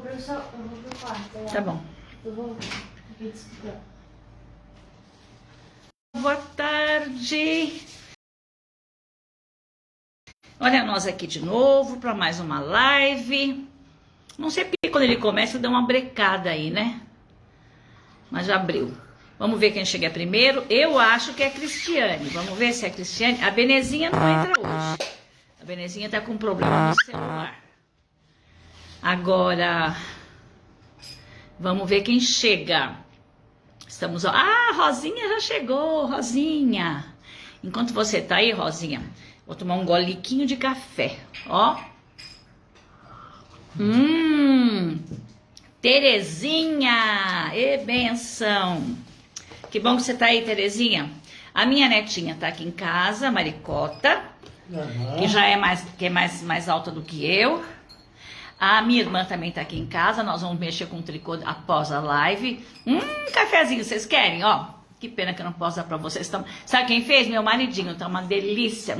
eu vou pro quarto. Tá bom. Eu vou aqui desculpa. Boa tarde. Olha nós aqui de novo para mais uma live. Não sei porque quando ele começa deu uma brecada aí, né? Mas já abriu. Vamos ver quem chega primeiro. Eu acho que é a Cristiane. Vamos ver se é a Cristiane. A Benezinha não entra hoje. A Benezinha tá com problema no celular. Agora, vamos ver quem chega. Estamos... Ah, Rosinha já chegou, Rosinha. Enquanto você tá aí, Rosinha, vou tomar um goliquinho de café, ó. Terezinha, e benção. Que bom que você tá aí, Terezinha. A minha netinha tá aqui em casa, a Maricota, que já é mais alta do que eu. A minha irmã também tá aqui em casa, nós vamos mexer com o tricô após a live. Cafezinho, vocês querem, ó? Que pena que eu não posso dar pra vocês. Sabe quem fez? Meu maridinho, tá uma delícia.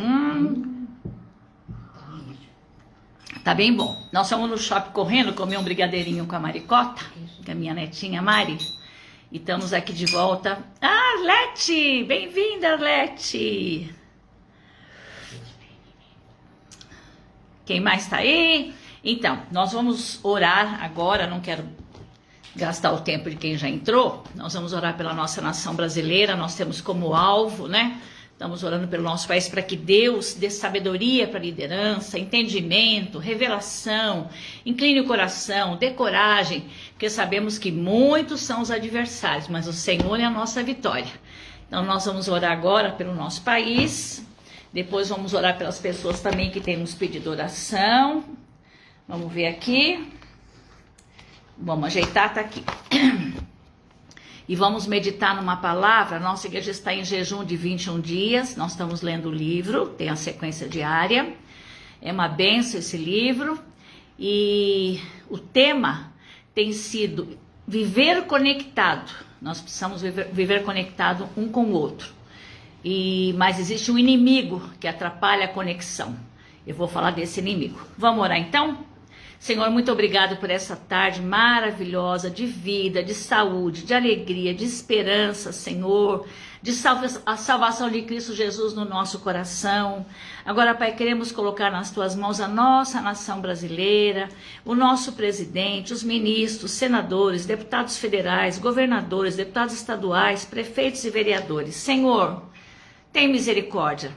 Tá bem bom. Nós fomos no shopping correndo, comer um brigadeirinho com a Maricota, com a minha netinha Mari. E estamos aqui de volta. Ah, Arlete! Bem-vinda, Arlete! Quem mais tá aí? Então, nós vamos orar agora, não quero gastar o tempo de quem já entrou. Nós vamos orar pela nossa nação brasileira, nós temos como alvo, né? Estamos orando pelo nosso país para que Deus dê sabedoria para a liderança, entendimento, revelação, incline o coração, dê coragem, porque sabemos que muitos são os adversários, mas o Senhor é a nossa vitória. Então nós vamos orar agora pelo nosso país, depois vamos orar pelas pessoas também que têm nos pedido oração. Vamos ver aqui, vamos ajeitar, tá aqui. E vamos meditar numa palavra. Nossa igreja está em jejum de 21 dias. Nós estamos lendo o livro, tem a sequência diária. É uma bênção esse livro. E o tema tem sido viver conectado. Nós precisamos viver conectado um com o outro. Mas existe um inimigo que atrapalha a conexão. Eu vou falar desse inimigo. Vamos orar então? Senhor, muito obrigado por essa tarde maravilhosa de vida, de saúde, de alegria, de esperança, Senhor, de a salvação de Cristo Jesus no nosso coração. Agora, Pai, queremos colocar nas Tuas mãos a nossa nação brasileira, o nosso presidente, os ministros, senadores, deputados federais, governadores, deputados estaduais, prefeitos e vereadores. Senhor, tem misericórdia.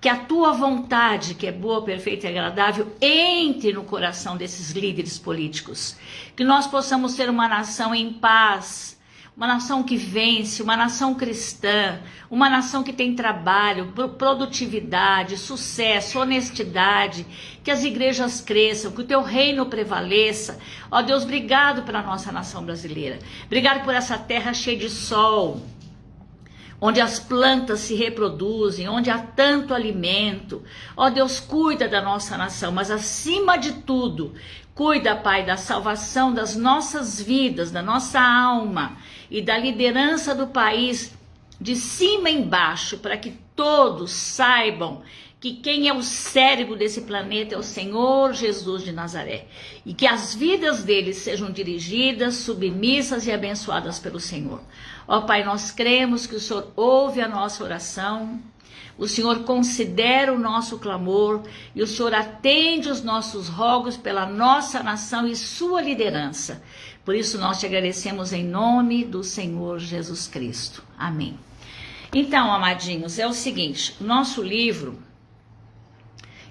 Que a Tua vontade, que é boa, perfeita e agradável, entre no coração desses líderes políticos. Que nós possamos ser uma nação em paz, uma nação que vence, uma nação cristã, uma nação que tem trabalho, produtividade, sucesso, honestidade. Que as igrejas cresçam, que o Teu reino prevaleça. Ó Deus, obrigado pela nossa nação brasileira. Obrigado por essa terra cheia de sol, onde as plantas se reproduzem, onde há tanto alimento. Ó Deus, cuida da nossa nação, mas acima de tudo, cuida, Pai, da salvação das nossas vidas, da nossa alma e da liderança do país de cima embaixo, para que todos saibam que quem é o cérebro desse planeta é o Senhor Jesus de Nazaré. E que as vidas deles sejam dirigidas, submissas e abençoadas pelo Senhor. Ó Pai, nós cremos que o Senhor ouve a nossa oração, o Senhor considera o nosso clamor e o Senhor atende os nossos rogos pela nossa nação e sua liderança. Por isso nós te agradecemos em nome do Senhor Jesus Cristo. Amém. Então, amadinhos, é o seguinte, o nosso livro,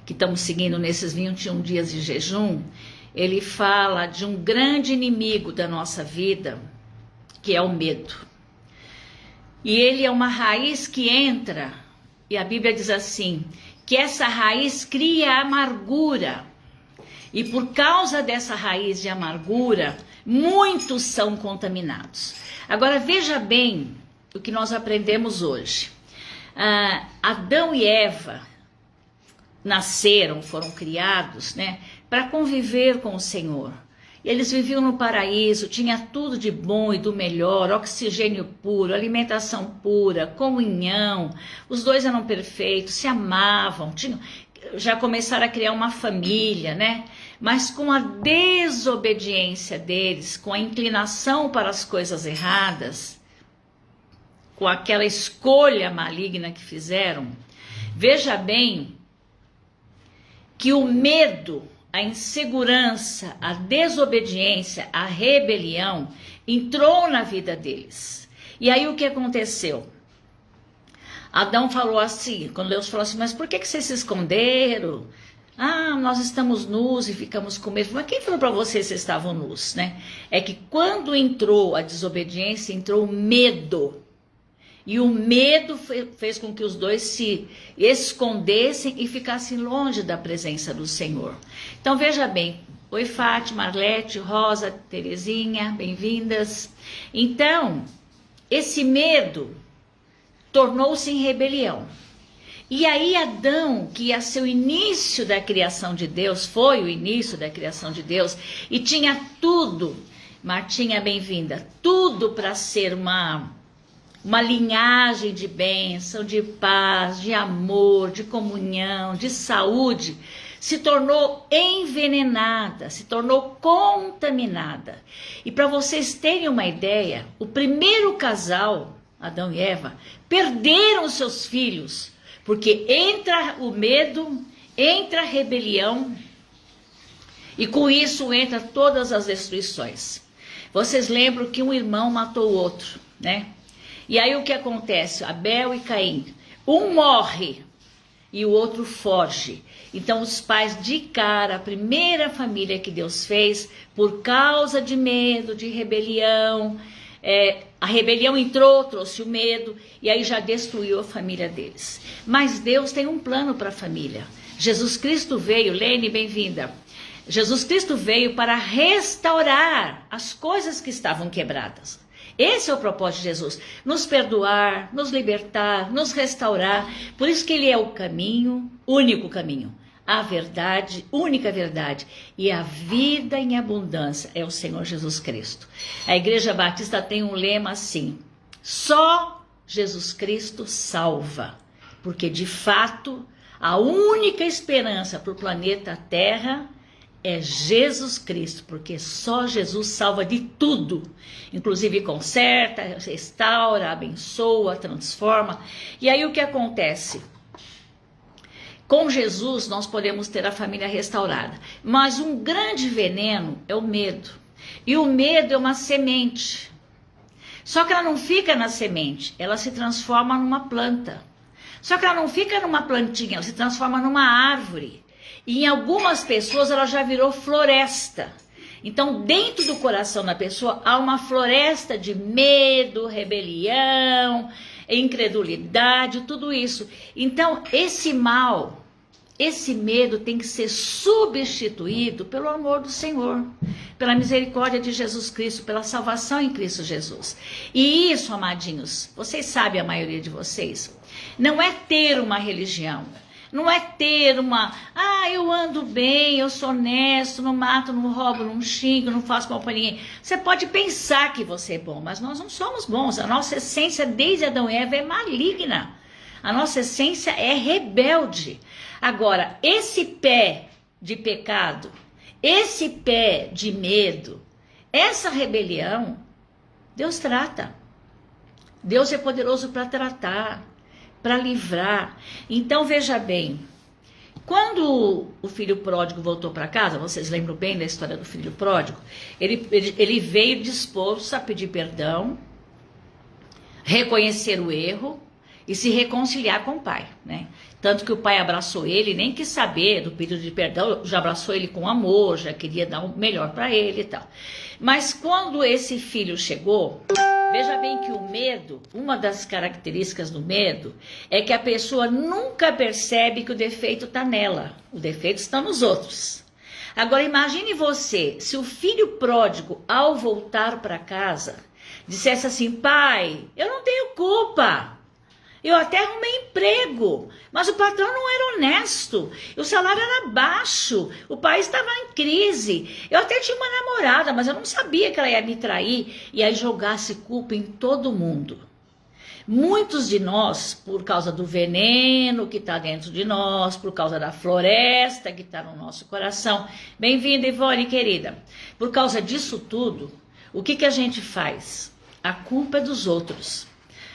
que estamos seguindo nesses 21 dias de jejum, ele fala de um grande inimigo da nossa vida, que é o medo. E ele é uma raiz que entra, e a Bíblia diz assim, que essa raiz cria amargura. E por causa dessa raiz de amargura, muitos são contaminados. Agora veja bem o que nós aprendemos hoje. Adão e Eva nasceram, foram criados, né, para conviver com o Senhor. Eles viviam no paraíso, tinha tudo de bom e do melhor, oxigênio puro, alimentação pura, comunhão. Os dois eram perfeitos, se amavam, já começaram a criar uma família, né? mas com a desobediência deles, com a inclinação para as coisas erradas, com aquela escolha maligna que fizeram, veja bem que o medo, a insegurança, a desobediência, a rebelião entrou na vida deles. E aí o que aconteceu? Adão falou assim, quando Deus falou assim, mas por que vocês se esconderam? Ah, nós estamos nus e ficamos com medo. Mas quem falou para vocês que vocês estavam nus, né? É que quando entrou a desobediência, entrou o medo. E o medo fez com que os dois se escondessem e ficassem longe da presença do Senhor. Então veja bem, oi Fátima, Arlete, Rosa, Terezinha, bem-vindas. Então, esse medo tornou-se em rebelião. E aí Adão, que ia ser o início da criação de Deus, foi o início da criação de Deus, e tinha tudo, Martinha, bem-vinda, tudo para ser uma linhagem de bênção, de paz, de amor, de comunhão, de saúde, se tornou envenenada, se tornou contaminada. E para vocês terem uma ideia, o primeiro casal, Adão e Eva, perderam seus filhos, porque entra o medo, entra a rebelião, e com isso entra todas as destruições. Vocês lembram que um irmão matou o outro, né? E aí o que acontece? Abel e Caim, um morre e o outro foge. Então os pais de cara, a primeira família que Deus fez, por causa de medo, de rebelião, a rebelião entrou, trouxe o medo e aí já destruiu a família deles. Mas Deus tem um plano para a família. Jesus Cristo veio, Lene, bem-vinda. Jesus Cristo veio para restaurar as coisas que estavam quebradas. Esse é o propósito de Jesus, nos perdoar, nos libertar, nos restaurar. Por isso que ele é o caminho, único caminho, a verdade, única verdade, e a vida em abundância é o Senhor Jesus Cristo. A Igreja Batista tem um lema assim: só Jesus Cristo salva, porque de fato a única esperança para o planeta Terra é Jesus Cristo, porque só Jesus salva de tudo, inclusive conserta, restaura, abençoa, transforma. E aí o que acontece? Com Jesus nós podemos ter a família restaurada, mas um grande veneno é o medo, e o medo é uma semente, só que ela não fica na semente, ela se transforma numa planta, só que ela não fica numa plantinha, ela se transforma numa árvore. E em algumas pessoas ela já virou floresta. Então, dentro do coração da pessoa há uma floresta de medo, rebelião, incredulidade, tudo isso. Então, esse mal, esse medo tem que ser substituído pelo amor do Senhor, pela misericórdia de Jesus Cristo, pela salvação em Cristo Jesus. E isso, amadinhos, vocês sabem, a maioria de vocês, não é ter uma religião. Não é ter eu ando bem, eu sou honesto, não mato, não roubo, não xingo, não faço mal para ninguém. Você pode pensar que você é bom, mas nós não somos bons. A nossa essência desde Adão e Eva é maligna. A nossa essência é rebelde. Agora, esse pé de pecado, esse pé de medo, essa rebelião, Deus trata. Deus é poderoso para tratar, para livrar. Então veja bem, quando o filho pródigo voltou para casa, vocês lembram bem da história do filho pródigo, ele veio disposto a pedir perdão, reconhecer o erro e se reconciliar com o pai, né? Tanto que o pai abraçou ele, nem quis saber do pedido de perdão, já abraçou ele com amor, já queria dar o melhor para ele e tal. Mas quando esse filho chegou, veja bem que o medo, uma das características do medo, é que a pessoa nunca percebe que o defeito está nela, o defeito está nos outros. Agora imagine você, se o filho pródigo, ao voltar para casa, dissesse assim: pai, eu não tenho culpa. Eu até arrumei emprego, mas o patrão não era honesto, o salário era baixo, o país estava em crise, eu até tinha uma namorada, mas eu não sabia que ela ia me trair, e aí jogasse culpa em todo mundo. Muitos de nós, por causa do veneno que está dentro de nós, por causa da floresta que está no nosso coração. Bem-vinda, Ivone, querida. Por causa disso tudo, o que a gente faz? A culpa é dos outros.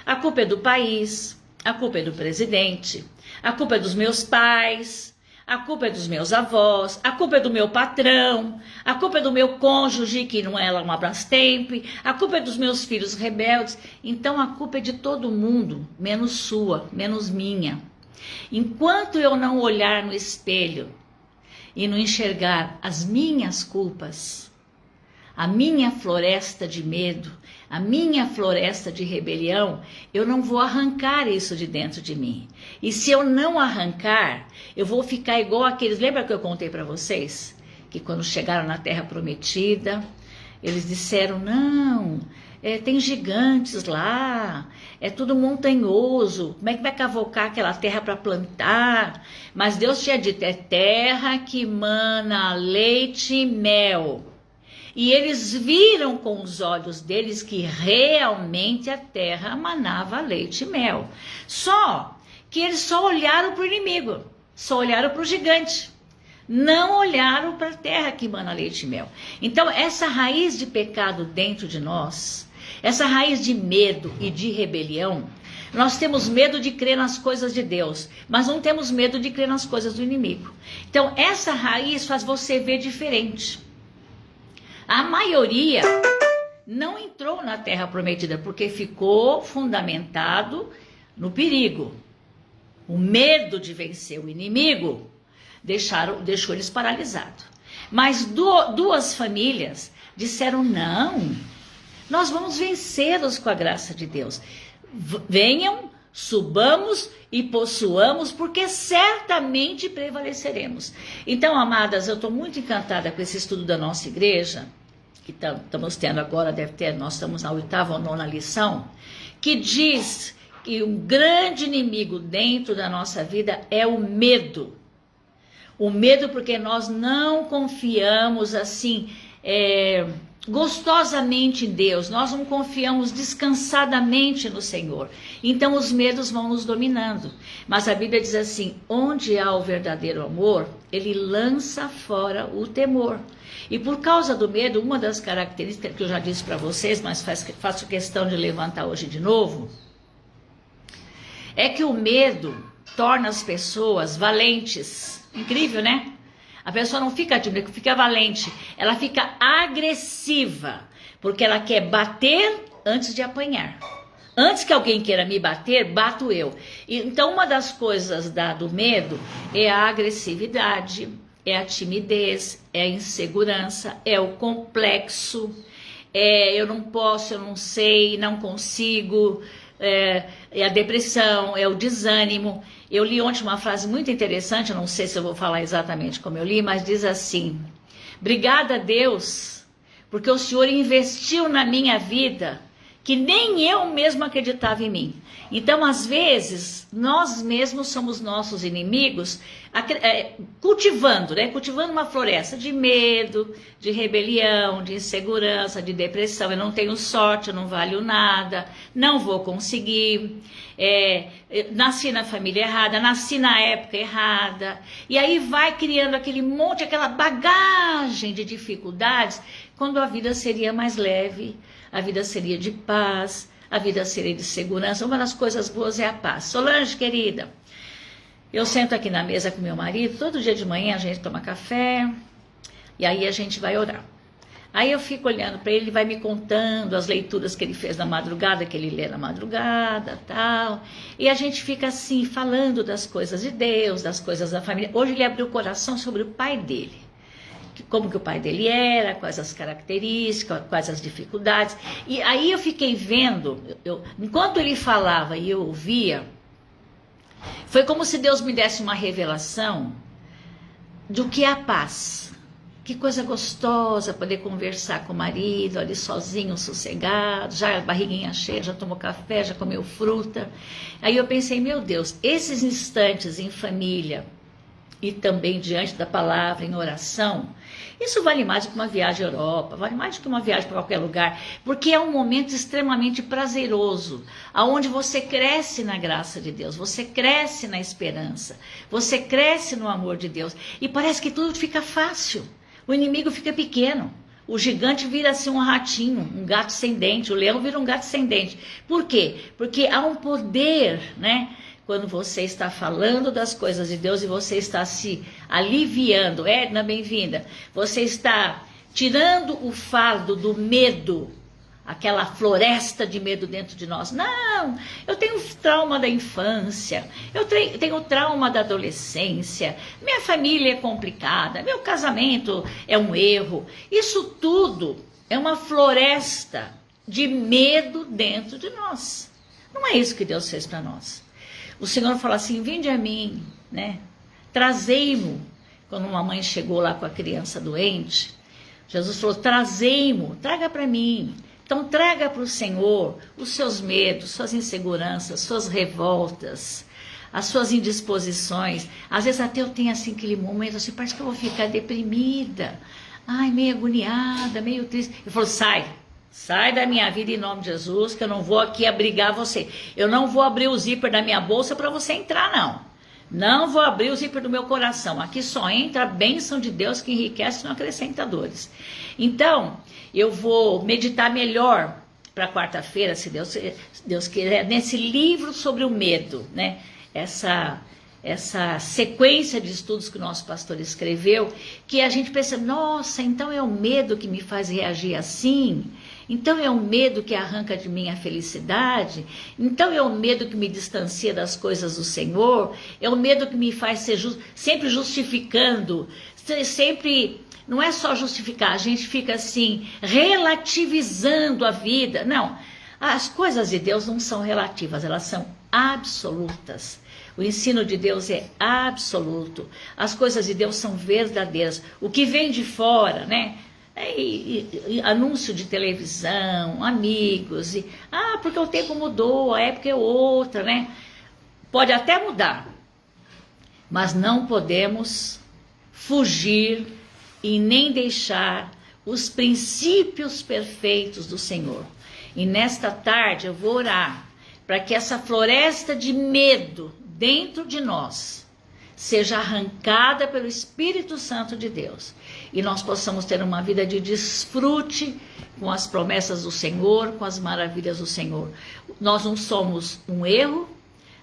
A culpa é do país, a culpa é do presidente, a culpa é dos meus pais, a culpa é dos meus avós, a culpa é do meu patrão, a culpa é do meu cônjuge, que não é uma Brastemp, a culpa é dos meus filhos rebeldes. Então a culpa é de todo mundo, menos sua, menos minha. Enquanto eu não olhar no espelho e não enxergar as minhas culpas, a minha floresta de medo, a minha floresta de rebelião, eu não vou arrancar isso de dentro de mim. E se eu não arrancar, eu vou ficar igual aqueles... Lembra que eu contei para vocês? Que quando chegaram na Terra Prometida, eles disseram, não, tem gigantes lá, é tudo montanhoso, como é que vai cavocar aquela terra para plantar? Mas Deus tinha dito, é terra que mana leite e mel. E eles viram com os olhos deles que realmente a terra manava leite e mel. Só que eles só olharam para o inimigo, só olharam para o gigante. Não olharam para a terra que mana leite e mel. Então essa raiz de pecado dentro de nós, essa raiz de medo e de rebelião, nós temos medo de crer nas coisas de Deus, mas não temos medo de crer nas coisas do inimigo. Então essa raiz faz você ver diferente. A maioria não entrou na Terra Prometida porque ficou fundamentado no perigo. O medo de vencer o inimigo deixou eles paralisados. Mas duas famílias disseram, não, nós vamos vencê-los com a graça de Deus. Venham, subamos e possuamos, porque certamente prevaleceremos. Então, amadas, eu estou muito encantada com esse estudo da nossa igreja, que estamos tendo agora, nós estamos na 8ª ou 9ª lição, que diz que um grande inimigo dentro da nossa vida é o medo. O medo porque nós não confiamos assim, gostosamente em Deus, nós não confiamos descansadamente no Senhor, então os medos vão nos dominando, mas a Bíblia diz assim, onde há o verdadeiro amor, ele lança fora o temor, e por causa do medo, uma das características que eu já disse para vocês, mas faço questão de levantar hoje de novo, é que o medo torna as pessoas valentes, incrível, né? A pessoa não fica tímida, fica valente, ela fica agressiva, porque ela quer bater antes de apanhar. Antes que alguém queira me bater, bato eu. Então uma das coisas do medo é a agressividade, é a timidez, é a insegurança, é o complexo, eu não posso, eu não sei, não consigo, é a depressão, é o desânimo. Eu li ontem uma frase muito interessante, eu não sei se eu vou falar exatamente como eu li, mas diz assim, obrigada a Deus, porque o Senhor investiu na minha vida, que nem eu mesmo acreditava em mim. Então, às vezes, nós mesmos somos nossos inimigos, cultivando uma floresta de medo, de rebelião, de insegurança, de depressão. Eu não tenho sorte, eu não valho nada, não vou conseguir, nasci na família errada, nasci na época errada. E aí vai criando aquele monte, aquela bagagem de dificuldades, quando a vida seria mais leve, a vida seria de paz, a vida seria de segurança. Uma das coisas boas é a paz. Solange, querida, eu sento aqui na mesa com meu marido, todo dia de manhã a gente toma café, e aí a gente vai orar. Aí eu fico olhando para ele, ele vai me contando as leituras que ele fez na madrugada, que ele lê na madrugada, tal. E a gente fica assim, falando das coisas de Deus, das coisas da família. Hoje ele abriu o coração sobre o pai dele. Como que o pai dele era, quais as características, quais as dificuldades. E aí eu fiquei vendo, enquanto ele falava e eu ouvia, foi como se Deus me desse uma revelação do que é a paz. Que coisa gostosa poder conversar com o marido, ali sozinho, sossegado, já a barriguinha cheia, já tomou café, já comeu fruta. Aí eu pensei, meu Deus, esses instantes em família, e também diante da palavra, em oração, isso vale mais do que uma viagem à Europa, vale mais do que uma viagem para qualquer lugar, porque é um momento extremamente prazeroso, aonde você cresce na graça de Deus, você cresce na esperança, você cresce no amor de Deus, e parece que tudo fica fácil, o inimigo fica pequeno. O gigante vira assim um ratinho, um gato sem dente, o leão vira um gato sem dente. Por quê? Porque há um poder, né? Quando você está falando das coisas de Deus e você está se aliviando. Edna, bem-vinda. Você está tirando o fardo do medo, aquela floresta de medo dentro de nós. Não, eu tenho trauma da infância, eu tenho trauma da adolescência, minha família é complicada, meu casamento é um erro. Isso tudo é uma floresta de medo dentro de nós. Não é isso que Deus fez para nós. O Senhor fala assim, vinde a mim, né? Trazei-mo. Quando uma mãe chegou lá com a criança doente, Jesus falou, trazei-mo, traga para mim. Então traga para o Senhor os seus medos, suas inseguranças, suas revoltas, as suas indisposições. Às vezes até eu tenho assim aquele momento, assim, parece que eu vou ficar deprimida, ai, meio agoniada, meio triste. Ele falou, sai da minha vida em nome de Jesus, que eu não vou aqui abrigar você. Eu não vou abrir o zíper da minha bolsa para você entrar, não. Não vou abrir o zíper do meu coração. Aqui só entra a bênção de Deus que enriquece e não acrescenta dores. Então, eu vou meditar melhor para quarta-feira, se Deus quiser, nesse livro sobre o medo, né? Essa sequência de estudos que o nosso pastor escreveu, que a gente pensa, nossa, então é o medo que me faz reagir assim? Então é o medo que arranca de mim a felicidade? Então é o medo que me distancia das coisas do Senhor? É o medo que me faz ser sempre justificando, sempre... Não é só justificar, a gente fica assim, relativizando a vida. Não, as coisas de Deus não são relativas, elas são absolutas. O ensino de Deus é absoluto. As coisas de Deus são verdadeiras. O que vem de fora, né? Anúncio de televisão, amigos, porque o tempo mudou, a época é outra, né? Pode até mudar, mas não podemos fugir e nem deixar os princípios perfeitos do Senhor. E nesta tarde eu vou orar para que essa floresta de medo dentro de nós seja arrancada pelo Espírito Santo de Deus e nós possamos ter uma vida de desfrute com as promessas do Senhor, com as maravilhas do Senhor. Nós não somos um erro,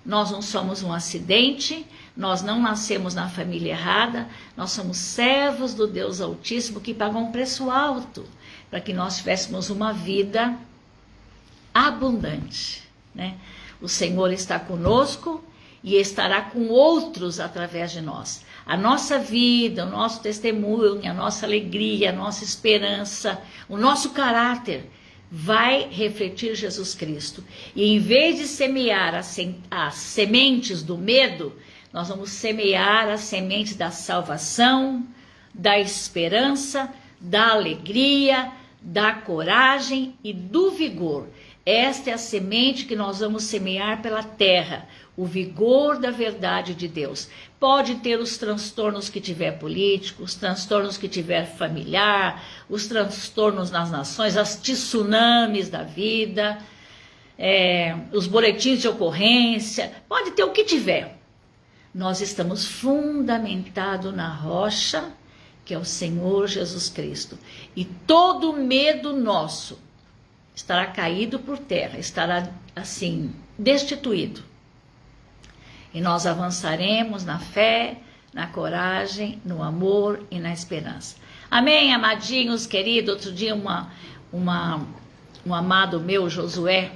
nós não somos um acidente, nós não nascemos na família errada, nós somos servos do Deus Altíssimo que pagou um preço alto para que nós tivéssemos uma vida abundante, né? O Senhor está conosco e estará com outros através de nós. A nossa vida, o nosso testemunho, a nossa alegria, a nossa esperança, o nosso caráter vai refletir Jesus Cristo. E em vez de semear as sementes do medo, nós vamos semear as sementes da salvação, da esperança, da alegria, da coragem e do vigor. Esta é a semente que nós vamos semear pela terra, o vigor da verdade de Deus. Pode ter os transtornos que tiver político, os transtornos que tiver familiar, os transtornos nas nações, as tsunamis da vida, os boletins de ocorrência, pode ter o que tiver. Nós estamos fundamentados na rocha, que é o Senhor Jesus Cristo. E todo medo nosso estará caído por terra, estará assim, destituído. E nós avançaremos na fé, na coragem, no amor e na esperança. Amém, amadinhos, queridos? Outro dia um amado meu, Josué,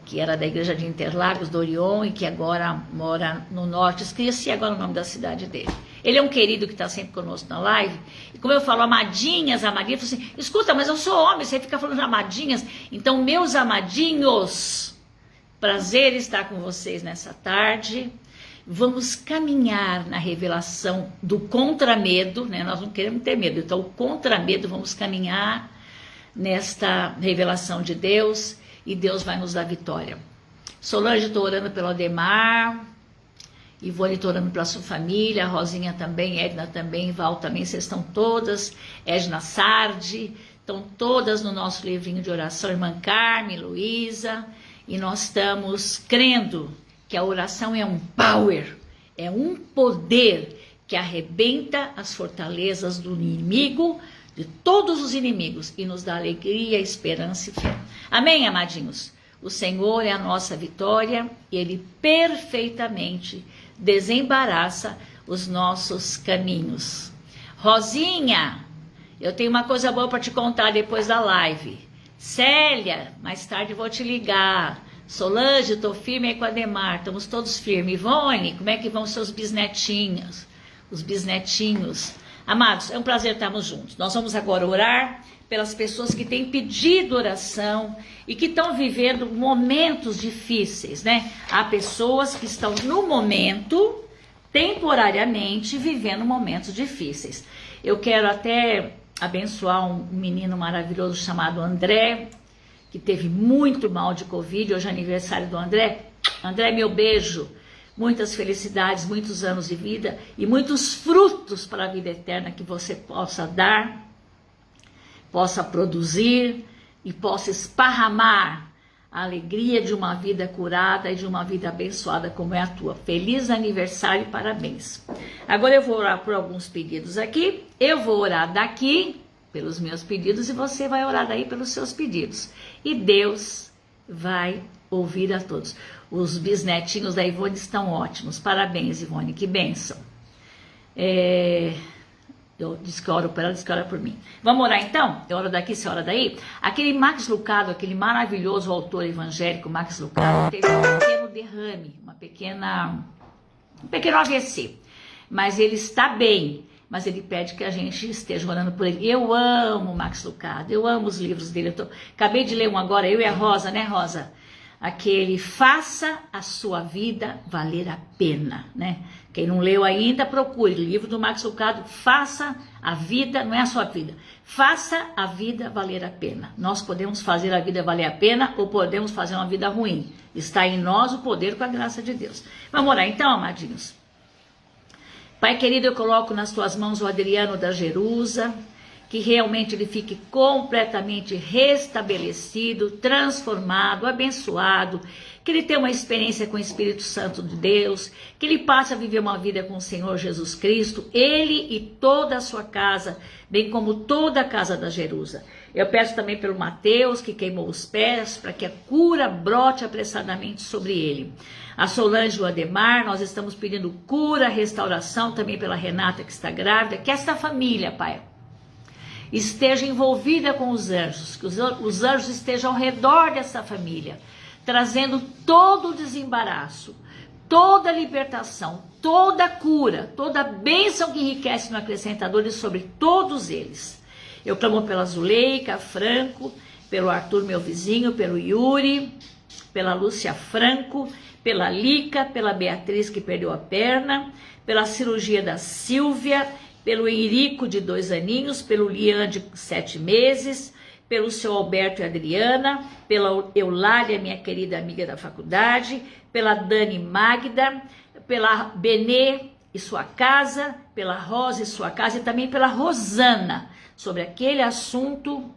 que era da igreja de Interlagos, do Orion, e que agora mora no norte, esqueci agora o nome da cidade dele. Ele é um querido que está sempre conosco na live, e como eu falo, amadinhas, amadinhas, eu falo assim, escuta, mas eu sou homem, você fica falando de amadinhas. Então, meus amadinhos, prazer estar com vocês nessa tarde. Vamos caminhar na revelação do contramedo, né? Nós não queremos ter medo, então o contramedo, vamos caminhar nesta revelação de Deus, e Deus vai nos dar vitória. Solange, estou orando pelo Ademar, Ivone, estou orando pela sua família, Rosinha também, Edna também, Val também, vocês estão todas, Edna Sardi, estão todas no nosso livrinho de oração, irmã Carmen, Luísa, e nós estamos crendo que a oração é um power, é um poder que arrebenta as fortalezas do inimigo, de todos os inimigos, e nos dá alegria, esperança e fé. Amém, amadinhos? O Senhor é a nossa vitória e Ele perfeitamente desembaraça os nossos caminhos. Rosinha, eu tenho uma coisa boa para te contar depois da live. Célia, mais tarde vou te ligar. Solange, estou firme aí com a Ademar, estamos todos firmes. Ivone, como é que vão seus bisnetinhos? Os bisnetinhos. Amados, é um prazer estarmos juntos. Nós vamos agora orar pelas pessoas que têm pedido oração e que estão vivendo momentos difíceis, né? Há pessoas que estão no momento, temporariamente, vivendo momentos difíceis. Eu quero até abençoar um menino maravilhoso chamado André, que teve muito mal de Covid. Hoje é aniversário do André. André, meu beijo. Muitas felicidades, muitos anos de vida e muitos frutos para a vida eterna que você possa dar, possa produzir e possa esparramar a alegria de uma vida curada e de uma vida abençoada como é a tua. Feliz aniversário e parabéns. Agora eu vou orar por alguns pedidos aqui. Eu vou orar daqui pelos meus pedidos e você vai orar daí pelos seus pedidos. E Deus vai ouvir a todos. Os bisnetinhos da Ivone estão ótimos. Parabéns, Ivone, que bênção. Eu disse que oro por ela, disse que ora por mim. Vamos orar então? Eu oro daqui, você ora daí? Aquele Max Lucado, aquele maravilhoso autor evangélico Max Lucado, teve um pequeno derrame, um pequeno AVC. Mas ele está bem, mas ele pede que a gente esteja orando por ele. Eu amo Max Lucado, eu amo os livros dele. Acabei de ler um agora, eu e a Rosa, né, Rosa? Aquele faça a sua vida valer a pena, né? Quem não leu ainda, procure o livro do Max Lucado, faça a vida, não é a sua vida, faça a vida valer a pena. Nós podemos fazer a vida valer a pena ou podemos fazer uma vida ruim. Está em nós o poder com a graça de Deus. Vamos orar então, amadinhos? Pai querido, eu coloco nas tuas mãos o Adriano da Jerusa, que realmente ele fique completamente restabelecido, transformado, abençoado, que ele tenha uma experiência com o Espírito Santo de Deus, que ele passe a viver uma vida com o Senhor Jesus Cristo, ele e toda a sua casa, bem como toda a casa da Jerusa. Eu peço também pelo Mateus, que queimou os pés, para que a cura brote apressadamente sobre ele. A Solange e o Ademar, nós estamos pedindo cura, restauração, também pela Renata que está grávida, que esta família, Pai, esteja envolvida com os anjos, que os anjos estejam ao redor dessa família, trazendo todo o desembaraço, toda a libertação, toda a cura, toda a bênção que enriquece no acrescentador e sobre todos eles. Eu clamo pela Zuleika Franco, pelo Arthur, meu vizinho, pelo Yuri, pela Lúcia Franco, pela Lica, pela Beatriz que perdeu a perna, pela cirurgia da Silvia, pelo Henrico de 2 aninhos, pelo Lian de 7 meses, pelo seu Alberto e Adriana, pela Eulália, minha querida amiga da faculdade, pela Dani Magda, pela Benê e sua casa, pela Rosa e sua casa e também pela Rosana, sobre aquele assunto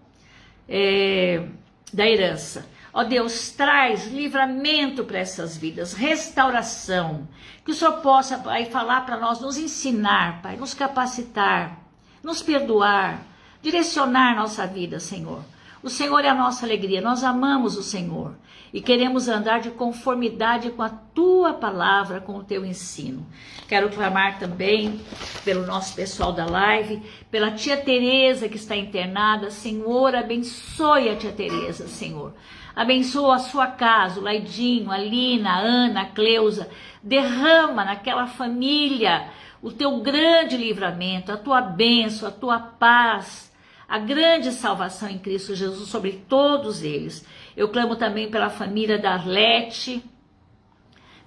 da herança. Ó Deus, traz livramento para essas vidas, restauração, que o Senhor possa, Pai, falar para nós, nos ensinar, Pai, nos capacitar, nos perdoar, direcionar nossa vida, Senhor. O Senhor é a nossa alegria, nós amamos o Senhor e queremos andar de conformidade com a Tua palavra, com o Teu ensino. Quero clamar também pelo nosso pessoal da live, pela tia Tereza que está internada. Senhor, abençoe a tia Tereza, Senhor. Abençoa a sua casa, o Laidinho, a Lina, a Ana, a Cleusa. Derrama naquela família o Teu grande livramento, a Tua bênção, a Tua paz, a grande salvação em Cristo Jesus sobre todos eles. Eu clamo também pela família da Arlete,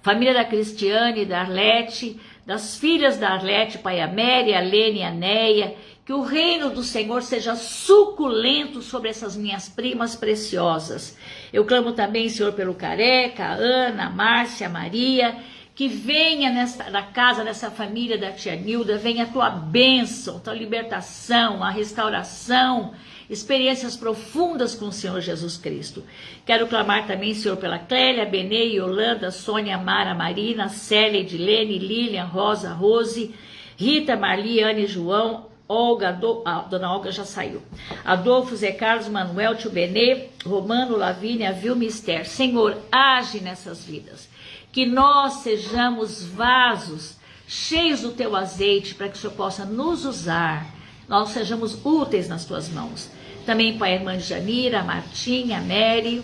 família da Cristiane e da Arlete, das filhas da Arlete, Pai, a Mary, a Lene e a Neia, que o reino do Senhor seja suculento sobre essas minhas primas preciosas. Eu clamo também, Senhor, pelo Careca, a Ana, a Márcia, a Maria, que venha na casa dessa família da tia Nilda, venha a tua bênção, tua libertação, a restauração, experiências profundas com o Senhor Jesus Cristo. Quero clamar também, Senhor, pela Clélia, Benê, Yolanda, Sônia, Mara, Marina, Célia, Edilene, Lilian, Rosa, Rose, Rita, Marli, Anne, João, Olga, Dona Olga já saiu, Adolfo, Zé Carlos, Manuel, Tio Benê, Romano, Lavínia, Vilma, Esther. Senhor, age nessas vidas, que nós sejamos vasos cheios do teu azeite, para que o Senhor possa nos usar, nós sejamos úteis nas tuas mãos. Também para a irmã Janira, a Martinha, a Mary,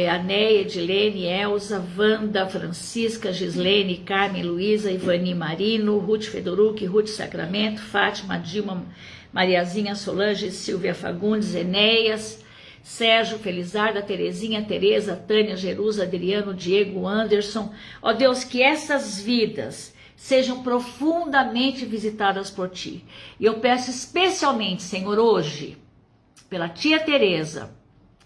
a Neia, Edilene, Elza, Wanda, Francisca, Gislene, Carmen, Luísa, Ivani Marino, Ruth Fedorucci, Ruth Sacramento, Fátima, Dilma, Mariazinha, Solange, Silvia Fagundes, Enéas, Sérgio, Felizarda, Terezinha, Tereza, Tânia, Jerusa, Adriano, Diego, Anderson. Ó Deus, que essas vidas sejam profundamente visitadas por Ti. E eu peço especialmente, Senhor, hoje, pela tia Tereza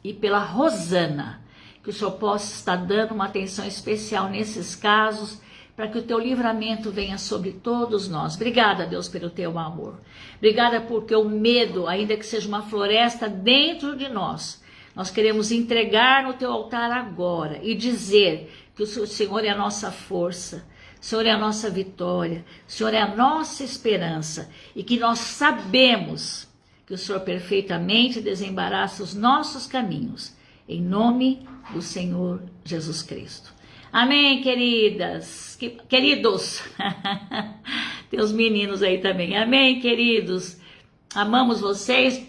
e pela Rosana, que o Senhor possa estar dando uma atenção especial nesses casos, para que o Teu livramento venha sobre todos nós. Obrigada, Deus, pelo Teu amor. Obrigada porque o medo, ainda que seja uma floresta dentro de nós queremos entregar no Teu altar agora e dizer que o Senhor é a nossa força, o Senhor é a nossa vitória, o Senhor é a nossa esperança, e que nós sabemos que o Senhor perfeitamente desembaraça os nossos caminhos, em nome do Senhor Jesus Cristo. Amém, queridas, queridos, tem os meninos aí também, amém, queridos, amamos vocês,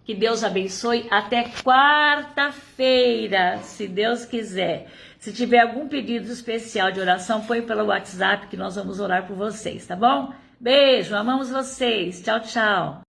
que Deus abençoe, até quarta-feira, se Deus quiser. Se tiver algum pedido especial de oração, põe pelo WhatsApp que nós vamos orar por vocês, tá bom? Beijo, amamos vocês, tchau, tchau.